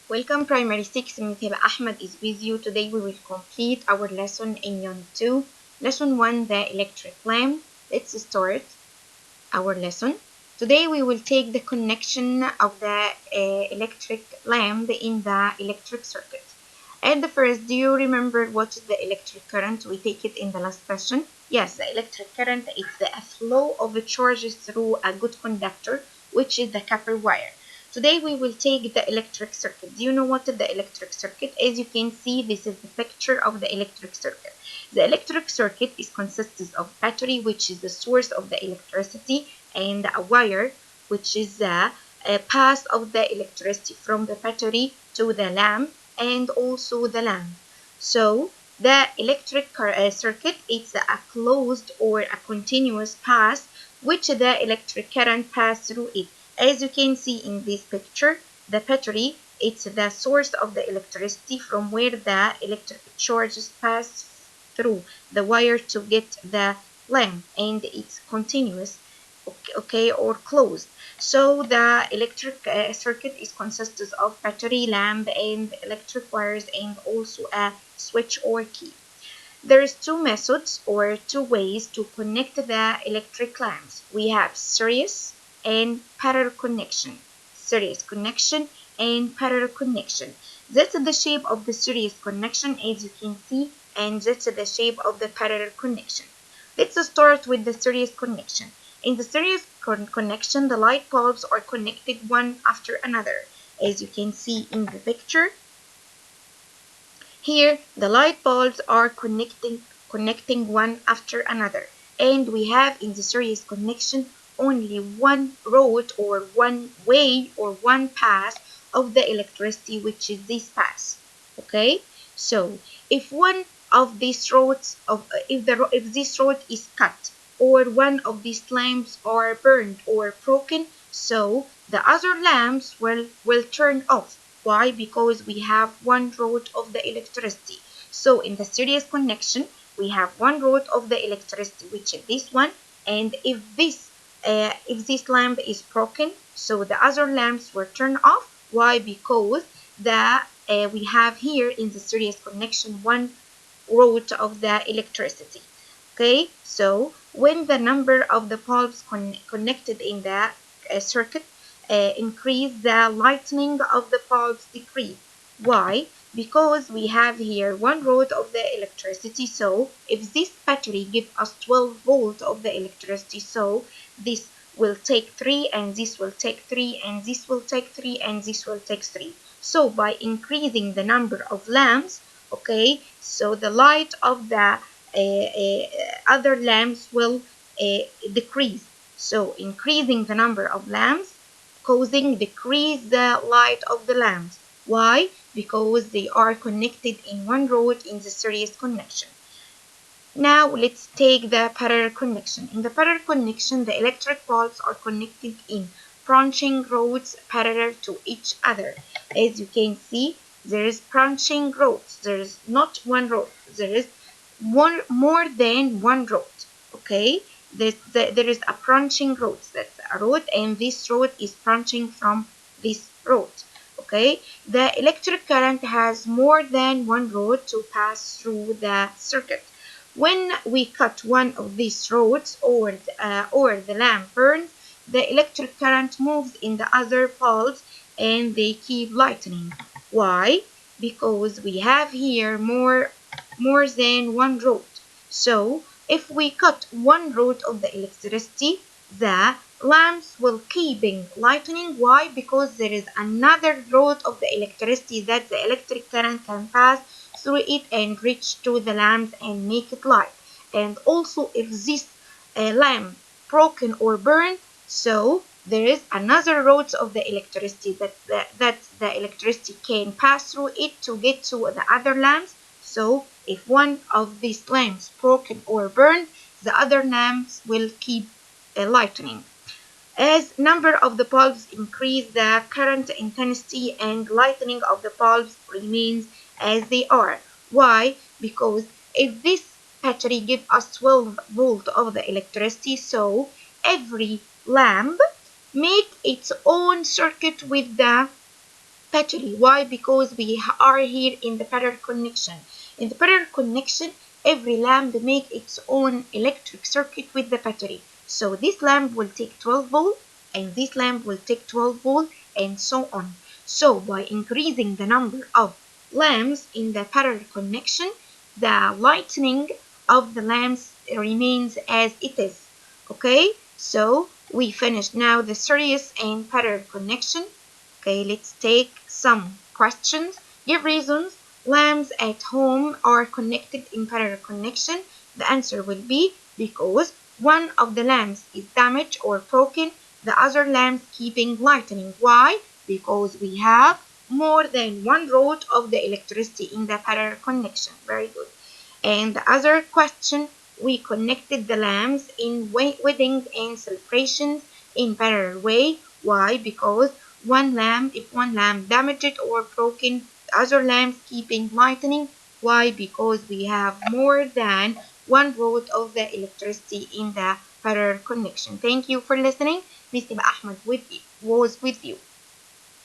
Welcome Primary 6, Mithila Ahmed is with you. Today we will complete our lesson in Unit 2. Lesson 1, the electric lamp. Let's start our lesson. Today we will take the connection of the electric lamp in the electric circuit. And the first, do you remember what is the electric current? We take it in the last session. Yes, the electric current is the flow of charges through a good conductor, which is the copper wire. Today we will take the electric circuit. Do you know what is the electric circuit? As you can see, this is the picture of the electric circuit. The electric circuit consists of battery, which is the source of the electricity, and a wire, which is the path of the electricity from the battery to the lamp and also the lamp. So the electric circuit is a closed or a continuous path which the electric current passes through it. As you can see in this picture, the battery it's the source of the electricity from where the electric charges pass through the wire to get the lamp, and it's continuous, okay, or closed. So the electric circuit consists of battery, lamp, and electric wires, and also a switch or key. There's two methods or two ways to connect the electric lamps. We have series and parallel connection. Series connection and parallel connection. That's the shape of the series connection, as you can see, and that's the shape of the parallel connection. Let's start with the series connection. In the series connection, the light bulbs are connected one after another. As you can see in the picture, here, the light bulbs are connecting one after another, and we have in the series connection only one road or one way or one path of the electricity, which is this path. Okay, so if one of these roads if this road is cut, or one of these lamps are burned or broken, so the other lamps will turn off. Why? Because we have one road of the electricity. So in the series connection, we have one road of the electricity, which is this one, and if this lamp is broken, so the other lamps will turn off. Why? Because we have here in the series connection one road of the electricity. Okay, so when the number of the bulbs connected in the circuit increase, the lightning of the bulbs decrease. Why? Because we have here one road of the electricity. So if this battery gives us 12 volts of the electricity, so this will take 3, and this will take 3, and this will take 3, and this will take 3. So by increasing the number of lamps, okay, so the light of the other lamps will decrease. So increasing the number of lamps causing decrease the light of the lamps. Why? Because they are connected in one road in the series connection. Now let's take the parallel connection. In the parallel connection, the electric bulbs are connected in branching roads parallel to each other. As you can see, there is branching roads. There is not one road. There is more than one road. Okay, there is a branching road. That's a road, and this road is branching from this road. Okay, the electric current has more than one road to pass through the circuit. When we cut one of these roads, or the lamp burns, the electric current moves in the other bulbs and they keep lightening. Why? Because we have here more than one road. So if we cut one road of the electricity, the lamps will keep lightening. Why? Because there is another road of the electricity that the electric current can pass through it and reach to the lamps and make it light. And also if this lamp broken or burned, so there is another road of the electricity that the electricity can pass through it to get to the other lamps. So if one of these lamps broken or burned, the other lamps will keep lightening. As number of the bulbs increase, the current intensity and lightening of the bulbs remains as they are. Why? Because if this battery gives us 12 volt of the electricity, so every lamp make its own circuit with the battery. Why? Because we are here in the parallel connection. In the parallel connection, every lamp make its own electric circuit with the battery. So this lamp will take 12 volt, and this lamp will take 12 volt, and so on. So by increasing the number of lamps in the parallel connection, the lightning of the lamps remains as it is. Okay, so we finished now the series and parallel connection. Okay, let's take some questions. Give reasons lamps at home are connected in parallel connection. The answer will be because one of the lamps is damaged or broken, the other lamp keeping lightning. Why? Because we have more than one rod of the electricity in the parallel connection. Very good. And the other question, we connected the lamps in weddings and celebrations in parallel way. Why? Because if one lamp damaged or broken, the other lamps keeping lightning. Why? Because we have more than one rod of the electricity in the parallel connection. Thank you for listening. Miss Ahmed was with you.